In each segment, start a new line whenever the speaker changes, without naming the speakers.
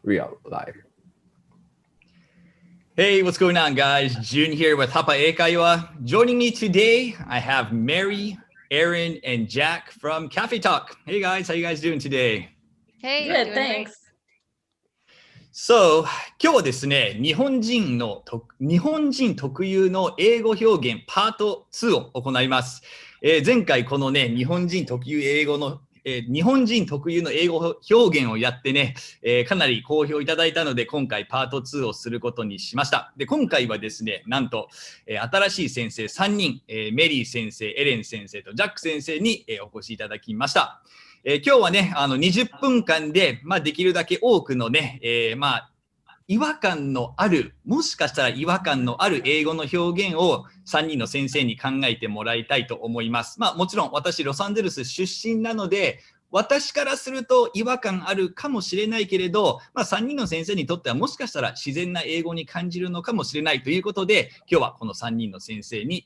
real life.
Hey, what's going on, guys? Jun here with Hapa 英会話. Joining me today, I have Mary, Aaron, and Jack from Cafe Talk. Hey, guys, how you guys doing today?
Hey,
Good,
doing
thanks.
So, 今日はですね、日本人特有の英語表現パート2を行います。前回このね、日本人特有の英語表現をやってね、かなり好評いただいたので、今回パート2をすることにしました。で、今回はですね、なんと、新しい先生3人、メリー先生、エレン先生とジャック先生に、お越しいただきました。今日はね、20分間で、できるだけ多くのね、違和感のある、もしかしたら違和感のある英語の表現を3人の先生に考えてもらいたいと思います。もちろん私、ロサンゼルス出身なので、私からすると違和感あるかもしれないけれど、3人の先生にとってはもしかしたら自然な英語に感じるのかもしれないということで、今日はこの3人の先生に、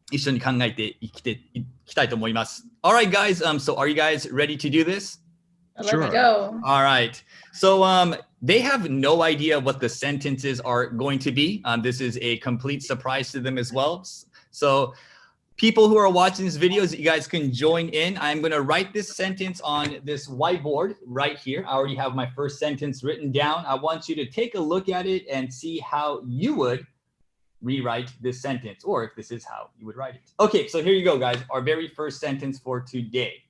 一緒に考えていきたいと思います。Alright, guys, so are you guys ready to do this?
Let's go.
All right. So they have no idea what the sentences are going to be. This is a complete surprise to them as well. So people who are watching this video, you guys can join in. I'm going to write this sentence on this whiteboard right here. I already have my first sentence written down. I want you to take a look at it and see how you would rewrite this sentence, or if this is how you would write it. Okay, so here you go, guys. Our very first sentence for today.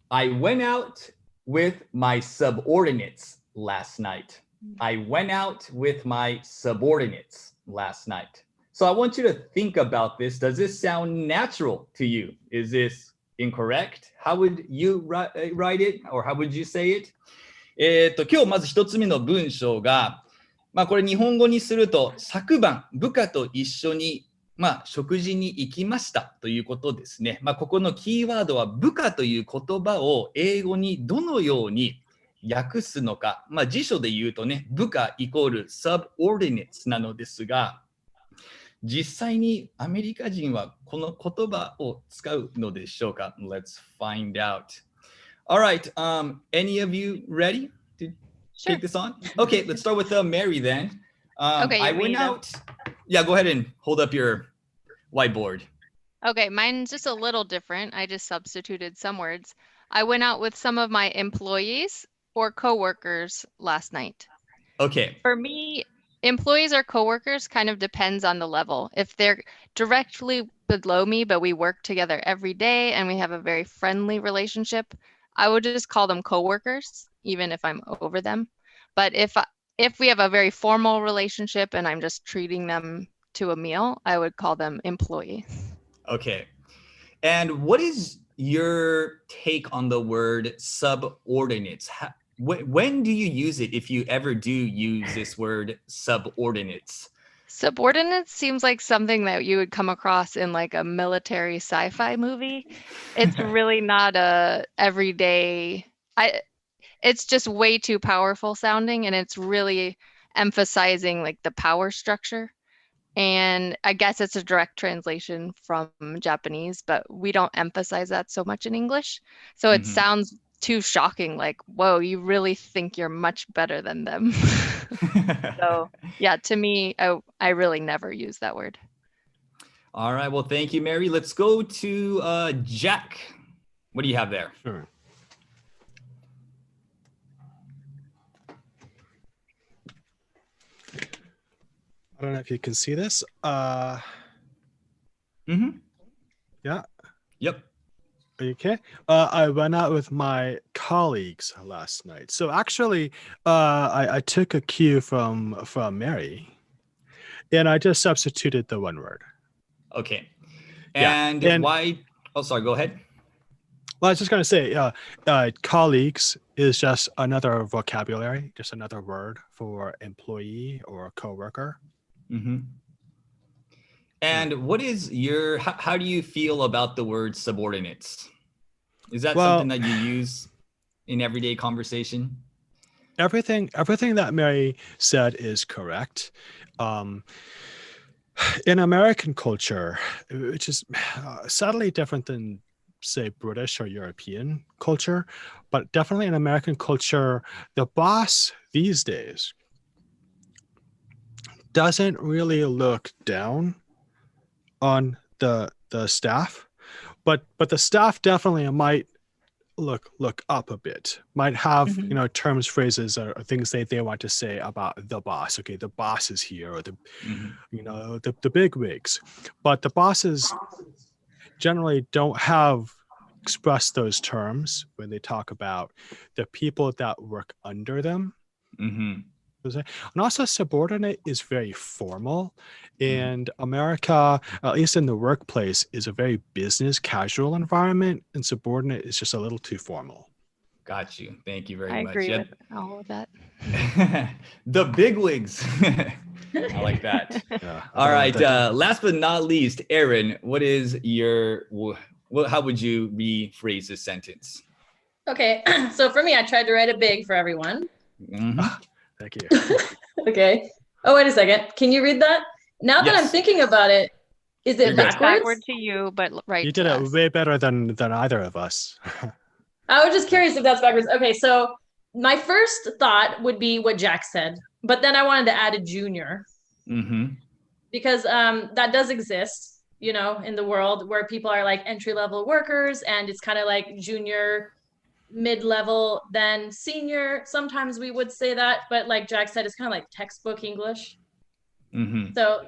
I went out with my subordinates last night. I went out with my subordinates last night. So I want you to think about this. Does this sound natural to you? Is this incorrect? How would you write it? Or how would you say it? 今日まず一つ目の文章が、これ日本語にすると、昨晩部下と一緒に食事に行きましたということですね。ここのキーワードは部下という言葉を英語にどのように訳すのか。辞書で言うとね、部下イコール subordinates なのですが、実際にアメリカ人はこの言葉を使うのでしょうか？ Let's find out. Alright, any of you ready to take this on? Okay, let's start with Mary then.
Okay,
I went out. Yeah, go ahead and hold up your whiteboard.
Okay, mine's just a little different. I just substituted some words. I went out with some of my employees or coworkers last night.
Okay.
For me, employees or coworkers kind of depends on the level. If they're directly below me, but we work together every day and we have a very friendly relationship, I would just call them coworkers, even if I'm over them. But if we have a very formal relationship and I'm just treating them to a meal, I would call them employees.
Okay. And what is your take on the word subordinates? When do you use it, if you ever do use this word subordinates?
Subordinates seems like something that you would come across in like a military sci-fi movie. It's really not a everyday... It's just way too powerful sounding, and it's really emphasizing like the power structure. And I guess it's a direct translation from Japanese, but we don't emphasize that so much in English. So it sounds too shocking, like, whoa, you really think you're much better than them. So yeah, to me, I really never use that word.
All right, well, thank you, Mary. Let's go to Jack. What do you have there?
Sure. I don't know if you can see this. Yeah.
Yep.
Okay. I went out with my colleagues last night. So actually, I took a cue from Mary, and I just substituted the one word.
Okay. And why? Oh, sorry. Go ahead.
Well, I was just going to say, colleagues is just another vocabulary, just another word for employee or coworker.
And what is how do you feel about the word subordinates? Is that something that you use in everyday conversation?
Everything that Mary said is correct. In American culture, which is sadly different than say, British or European culture, but definitely in American culture, the boss these days doesn't really look down on the staff, but the staff definitely might look up a bit, might have terms, phrases, or things they want to say about the boss. Okay, the boss is here, or the big wigs, but the bosses generally don't have expressed those terms when they talk about the people that work under them. And also, subordinate is very formal, and America, at least in the workplace, is a very business casual environment, and subordinate is just a little too formal.
Got you. Thank you very much.
I agree with all of that.
The bigwigs. I like that.
Yeah,
All right. Last but not least, Aaron, how would you rephrase this sentence?
Okay. So for me, I tried to write it big for everyone.
Thank you.
Okay. Oh, wait a second. Can you read that? Now that I'm thinking about it, is it backwards?
Backward to you, but right.
You did it way better than either of us.
I was just curious if that's backwards. Okay, so my first thought would be what Jack said, but then I wanted to add a junior because that does exist, in the world where people are like entry-level workers, and it's kind of like junior, mid-level, then senior. Sometimes we would say that, but like Jack said, it's kind of like textbook English. So,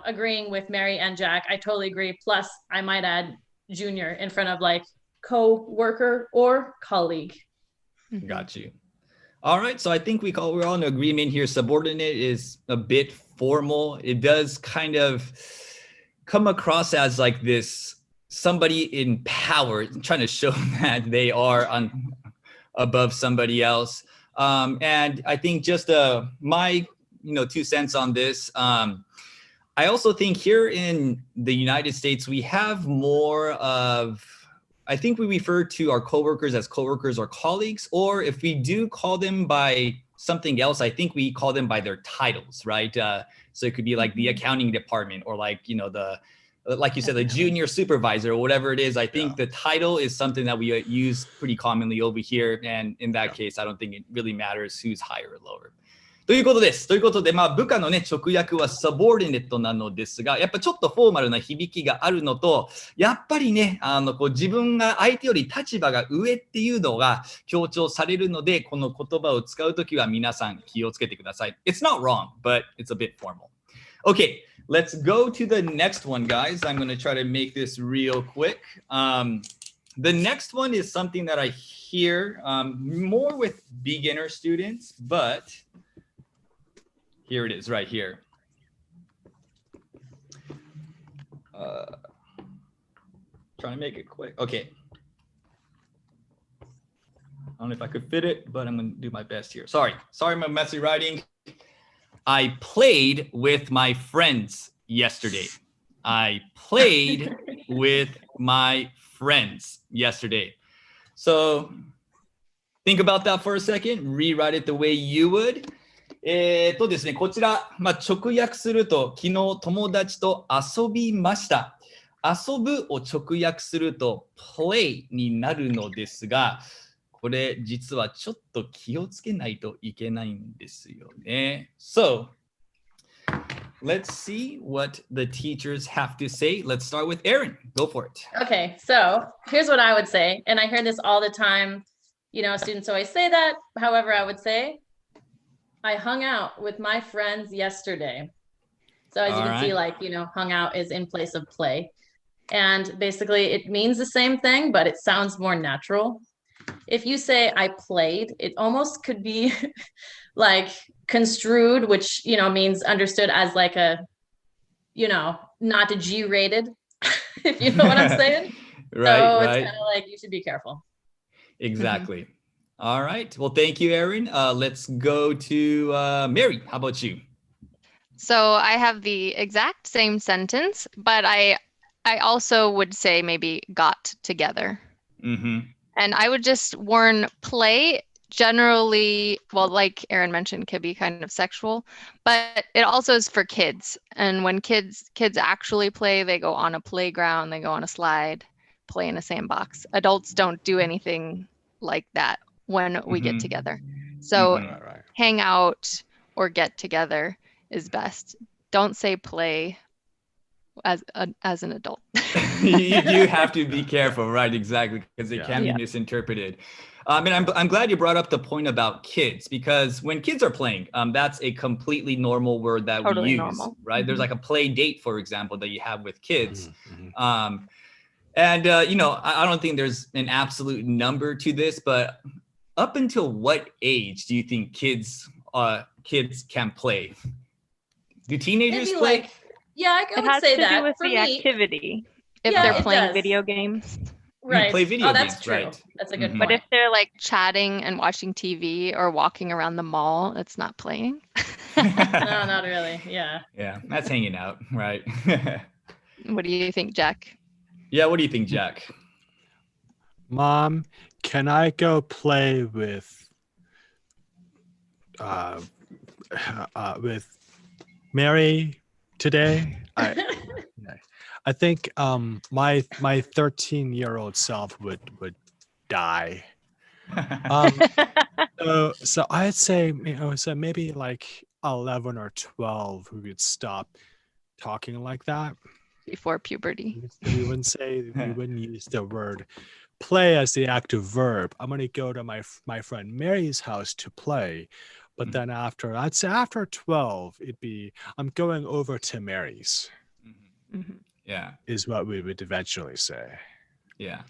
agreeing with Mary and Jack, I totally agree. Plus, I might add junior in front of like co-worker or colleague.
Got you. All right. So I think we're all in agreement here. Subordinate is a bit formal. It does kind of come across as like this somebody in power trying to show that they are above somebody else. And I think just my 2 cents on this. I also think here in the United States, we have more of, I think we refer to our coworkers as coworkers or colleagues, or if we do call them by something else, I think we call them by their titles, right? So it could be like the accounting department, or like, like you said, the junior supervisor or whatever it is. I think the title is something that we use pretty commonly over here. And in that case, I don't think it really matters who's higher or lower. ということです。ということで、部下のね、直訳は subordinate なのですが、やっぱちょっとフォーマルな響きがあるのと、やっぱりね、自分が相手より立場が上っていうのが強調されるので、この言葉を使うときは皆さん気をつけてください。It's not wrong, but it's a bit formal. Okay, let's go to the next one, guys. I'm going to try to make this real quick. The next one is something that I hear more with beginner students, but here it is right here. Trying to make it quick. Okay. I don't know if I could fit it, but I'm going to do my best here. Sorry, my messy writing. I played with my friends yesterday. I played with my friends yesterday. So think about that for a second. Rewrite it the way you would. ですね、こちら、直訳すると、昨日友達と遊びました。遊ぶを直訳すると、play になるのですが、これ実はちょっと気をつけないといけないんですよね。So, let's see what the teachers have to say. Let's start with Erin. Go for it.
Okay, so here's what I would say, and I hear this all the time. Students always say that. However, I would say, I hung out with my friends yesterday. So as you can see, like, hung out is in place of play. And basically it means the same thing, but it sounds more natural. If you say I played, it almost could be like construed, which, means understood as like a, not a G-rated, if you know what I'm saying. It's kind of like, you should be careful.
Exactly. All right. Well, thank you, Erin. Let's go to Mary. How about you?
So I have the exact same sentence, but I also would say maybe got together. And I would just warn play generally, well, like Erin mentioned, could be kind of sexual, but it also is for kids. And when kids actually play, they go on a playground, they go on a slide. play in a sandbox. Adults don't do anything like that when we get together. So hang out or get together is best. Don't say play as an adult.
You do have to be careful, right? Exactly, because it can be misinterpreted. And I'm glad you brought up the point about kids, because when kids are playing, that's a completely normal word that we use,
normal.
right? There's like a play date, for example, that you have with kids. You know, I don't think there's an absolute number to this, but up until what age do you think kids can play? Do teenagers
Maybe
play?
like, yeah, I
It
would
has
say
to
that.
do with
For
the
me,
activity. If
Yeah,
they're
it
playing
does.
video games.
right.
play video
that's
games,
true.
right.
That's a good
Mhm.
But
point.
if they're like chatting and watching TV or walking around the mall, it's not playing.
No, not really. Yeah.
Yeah, that's hanging out, right?
What do you think, Jack?
Yeah, what do you think, Jack?
Mom, can I go play with Mary today? I think my 13-year-old self would die. So I'd say, you know, so maybe like 11 or 12 who would stop talking like that.
Before puberty.
We wouldn't say, we wouldn't use the word play as the active verb. I'm going to go to my friend Mary's house to play. But then I'd say after 12, it'd be, I'm going over to Mary's.
Yeah.
Is what we would eventually say.
Yeah.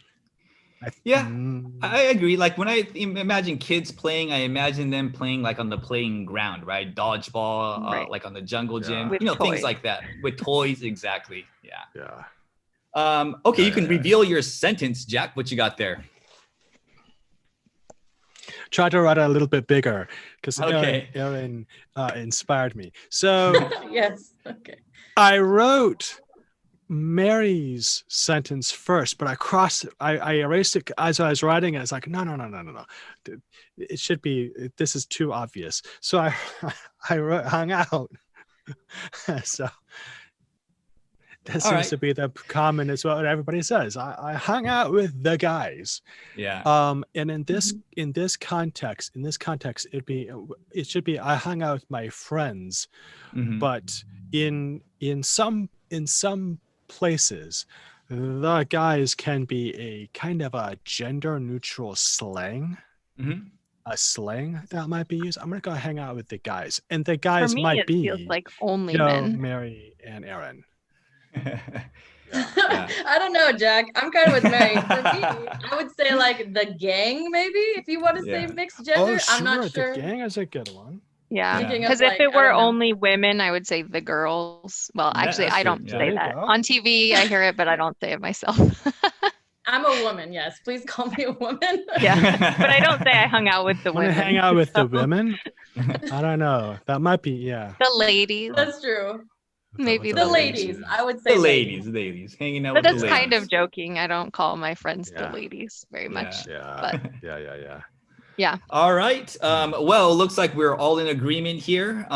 I agree. Like when I imagine kids playing, I imagine them playing like on the playing ground, right? Dodgeball, like on the jungle gym,
With
you know,
toys.
things like that with toys. Exactly. Yeah.
Yeah.
Okay, you can reveal your sentence, Jack. What you got there?
Try to write it a little bit bigger because
Okay.
Erin inspired me. So
Yes. Okay.
I wrote Mary's sentence first, but I erased it as I was writing it. I was like, no. It should be, this is too obvious. So I wrote hung out. So that seems to be the common is what everybody says. I hung out with the guys.
Yeah.
And in this context, it should be I hung out with my friends. But in some places, the guys can be a kind of a gender neutral slang. A slang that might be used. I'm gonna go hang out with the guys, and the guys
For me,
might
it
be
feels like only men.
Mary and Erin.
I don't know, Jack. I'm kind of with Mary. For me, I would say like the gang, maybe, if you want to say mixed gender. I'm not sure.
The gang is a good one.
Yeah,
Thinking of,
because
like,
if it
I
were
don't know.
only women, I would say the girls. Well,
Yeah,
actually,
that's
I
true.
don't
Yeah.
say
There you
that.
go.
On TV, I hear it, but I don't say it myself.
I'm a woman. Yes, please call me a woman.
Yeah, but I don't say I hung out with the
Want to
women.
hang out with the women? I don't know. That might be
The ladies,
That's true.
maybe
The
the
ladies. I would say
The ladies hanging out
But
with
that's
the
kind
ladies.
of joking. I don't call my friends
Yeah.
the ladies very
Yeah.
much.
Yeah.
But-
Yeah.
All right. Well, it looks like we're all in agreement here.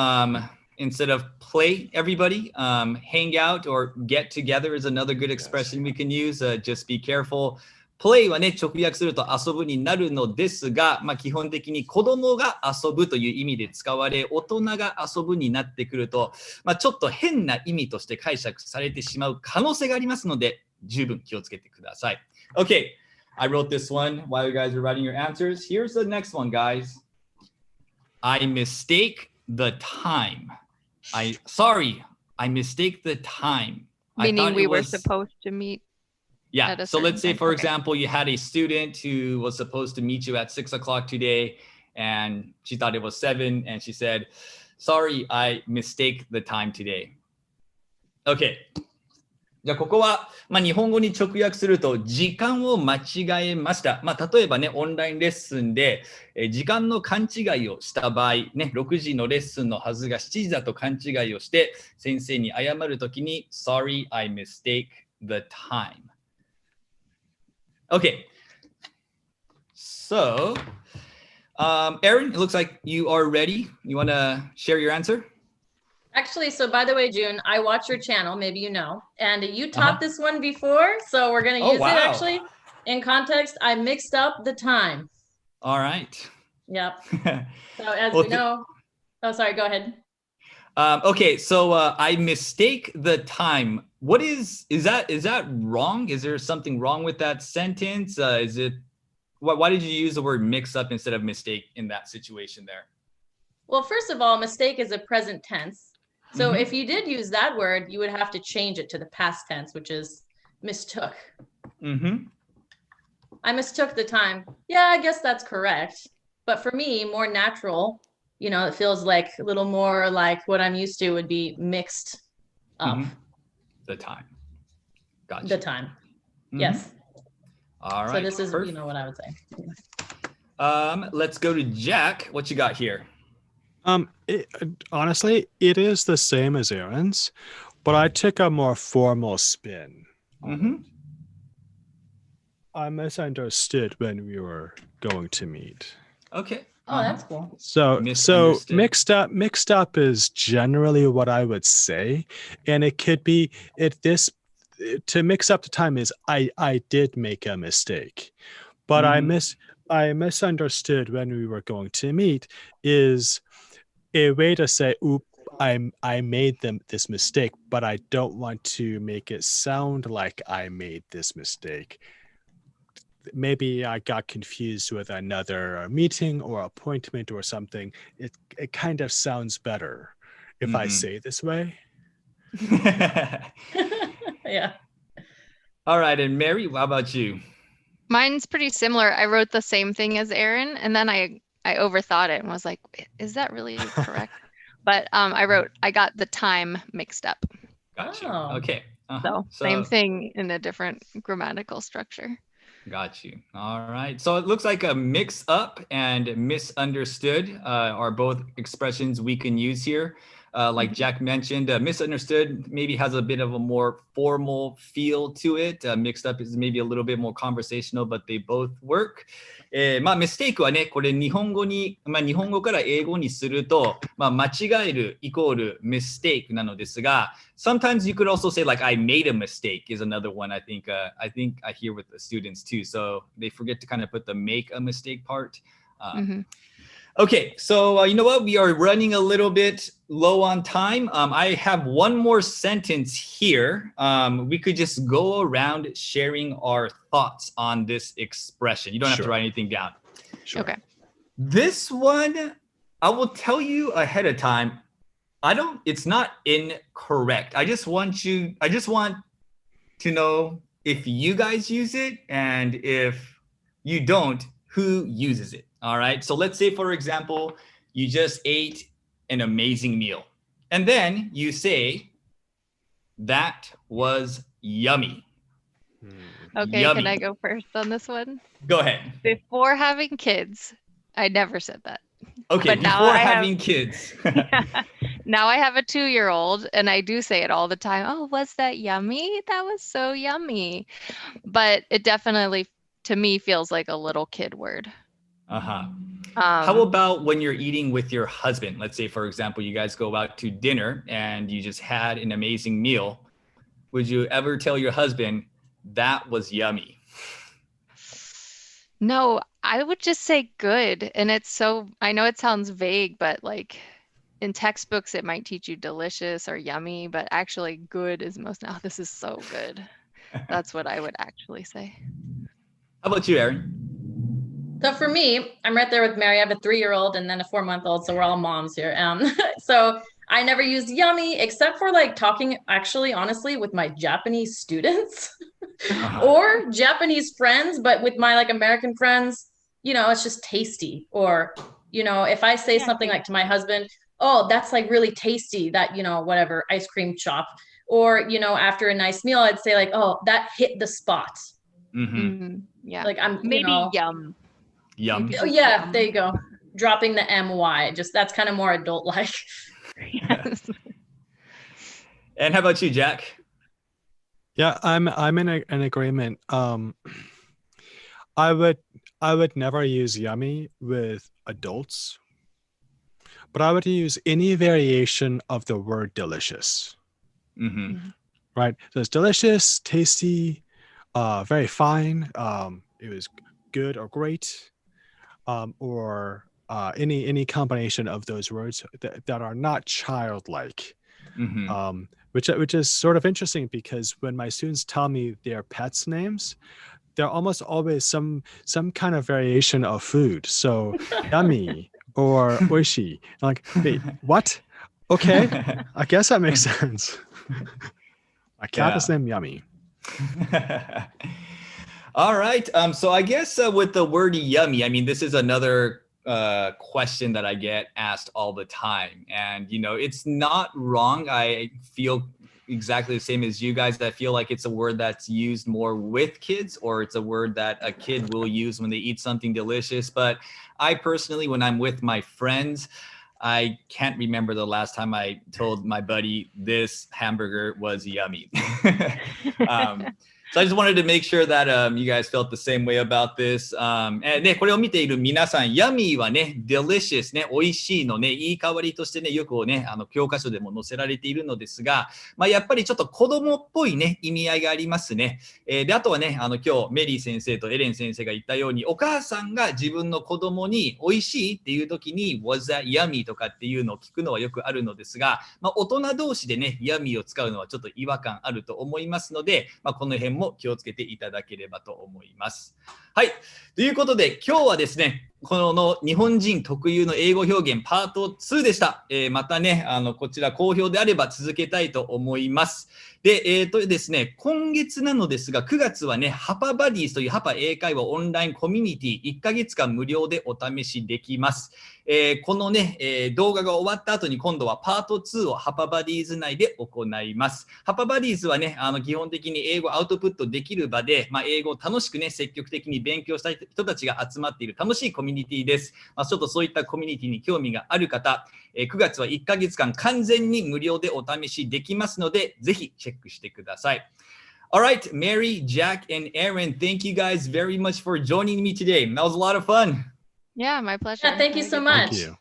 Instead of play, everybody, hang out or get together is another good expression we can use. Just be careful. play はね、直訳すると遊ぶになるのですが、基本的に子供が遊ぶという意味で使われ、大人が遊ぶになってくると、ちょっと変な意味として解釈されてしまう可能性がありますので、十分気をつけてください。Okay, I wrote this one while you guys are writing your answers. Here's the next one, guys. I mistake the time. Sorry, I mistake the time.
Meaning we were supposed to meet.
Yeah. So let's say, for example, you had a student who was supposed to meet you at 6 o'clock today, and she thought it was 7, and she said, sorry, I mistake the time today. Okay. じゃあここは、日本語に直訳すると時間を間違えました。例えばね、オンラインレッスンで時間の勘違いをした場合、ね、6時のレッスンのはずが7時だと勘違いをして、先生に謝るときに Sorry, I mistake the time. Okay. So, Aaron, it looks like you are ready. You want to share your answer?
Actually, so by the way, June, I watch your channel, maybe you know, and you taught this one before, so we're going to use it actually. In context, I mixed up the time.
All right.
Yep. So as we know, oh, sorry, go ahead.
Okay, so I mistake the time. What is that wrong? Is there something wrong with that sentence? Why did you use the word mix up instead of mistake in that situation there?
Well, first of all, mistake is a present tense. So if you did use that word, you would have to change it to the past tense, which is mistook. I mistook the time. Yeah, I guess that's correct. But for me, more natural, you know, it feels like a little more like what I'm used to would be mixed up.
The time. Gotcha.
The time. Yes.
All right.
So this is,
perfect.
you know, what I would say.
Let's go to Jack. What you got here?
Honestly, it is the same as Aaron's, but I took a more formal spin. I misunderstood when we were going to meet.
Okay.
Oh, that's cool.
So mixed up is generally what I would say, and it could be to mix up the time is I did make a mistake, but I misunderstood when we were going to meet is a way to say, oop, I made this mistake, but I don't want to make it sound like I made this mistake. Maybe I got confused with another meeting or appointment or something. It kind of sounds better if I say it this way.
Yeah.
All right. And Mary, how about you?
Mine's pretty similar. I wrote the same thing as Aaron, and then I overthought it and was like, is that really correct? But I got the time mixed up.
Gotcha.
Oh.
Okay.
So same thing in a different grammatical structure.
Got you. All right. So it looks like a mix up and misunderstood are both expressions we can use here. Like Jack mentioned, misunderstood maybe has a bit of a more formal feel to it. Mixed up is maybe a little bit more conversational, but they both work. ミステイクはね、これ日本語から英語にすると、間違えるイコール mistake なのですが、sometimes you could also say like I made a mistake is another one I think I hear with the students too. So they forget to kind of put the make a mistake part. Okay, so you know what? We are running a little bit low on time. I have one more sentence here. We could just go around sharing our thoughts on this expression. You don't have to write anything down.
Sure. Okay.
This one, I will tell you ahead of time. It's not incorrect. I just want to know if you guys use it, and if you don't, who uses it. All right. So let's say, for example, you just ate an amazing meal, and then you say, that was yummy.
Okay.
Yummy.
Can I go first on this one?
Go ahead.
Before having kids, I never said that.
Okay.
But
before having kids.
Now I have a 2-year-old, and I do say it all the time. Oh, was that yummy? That was so yummy. But it definitely, to me, feels like a little kid word.
How about when you're eating with your husband? Let's say, for example, you guys go out to dinner and you just had an amazing meal. Would you ever tell your husband that was yummy?
No, I would just say good. And I know it sounds vague, but like in textbooks, it might teach you delicious or yummy, but actually good is this is so good. That's what I would actually say.
How about you, Erin?
So for me, I'm right there with Mary. I have a 3-year-old and then a 4-month-old. So we're all moms here. So I never used yummy except for like talking honestly with my Japanese students or Japanese friends. But with my like American friends, you know, it's just tasty. Or, you know, if I say something like to my husband, oh, that's like really tasty, that, you know, whatever, ice cream chop. Or, you know, after a nice meal, I'd say like, oh, that hit the spot.
Yeah.
Like
maybe yum.
Yum.
Oh, yeah, there you go. Dropping the MY. That's kind of more adult-like.
Yes.
And how about you, Jack?
Yeah, I'm in an agreement. I would never use yummy with adults, but I would use any variation of the word delicious. Right? So it's delicious, tasty, very fine. It was good or great, or any combination of those words that are not childlike. Which is sort of interesting because when my students tell me their pets' names, they're almost always some kind of variation of food. So yummy or oishi. I'm like, wait, what? Okay, I guess that makes sense. My cat is named Yummy.
All right. So I guess with the word yummy, I mean, this is another question that I get asked all the time. And, it's not wrong. I feel exactly the same as you guys. I feel like it's a word that's used more with kids, or it's a word that a kid will use when they eat something delicious. But I personally, when I'm with my friends, I can't remember the last time I told my buddy this hamburger was yummy. So I just wanted to make sure that you guys felt the same way about this. ね、これを見ている皆さん、yummy はね、delicious ね、美味しいのね、言い換わりとしてね、よくね、教科書でも載せられているのですが、やっぱりちょっと子供っぽいね、意味合いがありますね。で、あとはね、今日メリー先生とエレン先生が言ったように、お母さんが自分の子供に美味しいっていう時に was that yummy とかっていうのを聞くのはよくあるのですが、大人同士でね、yummy を使うのはちょっと違和感あると思いますので、この辺も気をつけていただければと思います。はい。ということで、今日はですね、この日本人特有の英語表現パート2でした。またね、こちら好評であれば続けたいと思います。で、ですね、今月なのですが、9月はね、Hapa Buddies という Hapa 英会話オンラインコミュニティ1ヶ月間無料でお試しできます。このね、動画が終わった後に今度はパート2を Hapa Buddies 内で行います。Hapa Buddies はね、基本的に英語アウトプットできる場で、英語を楽しくね、積極的に勉強したい人たちが集まっている楽しいコミュニティです。ちょっとそういったコミュニティに興味がある方、9月は1ヶ月間完全に無料でお試しできますので、ぜひチェックしてください。Alright, Mary, Jack, and Aaron, thank you guys very much for joining me today. That was a lot of fun.
Yeah, my pleasure.
Yeah, thank you so much.
Thank you.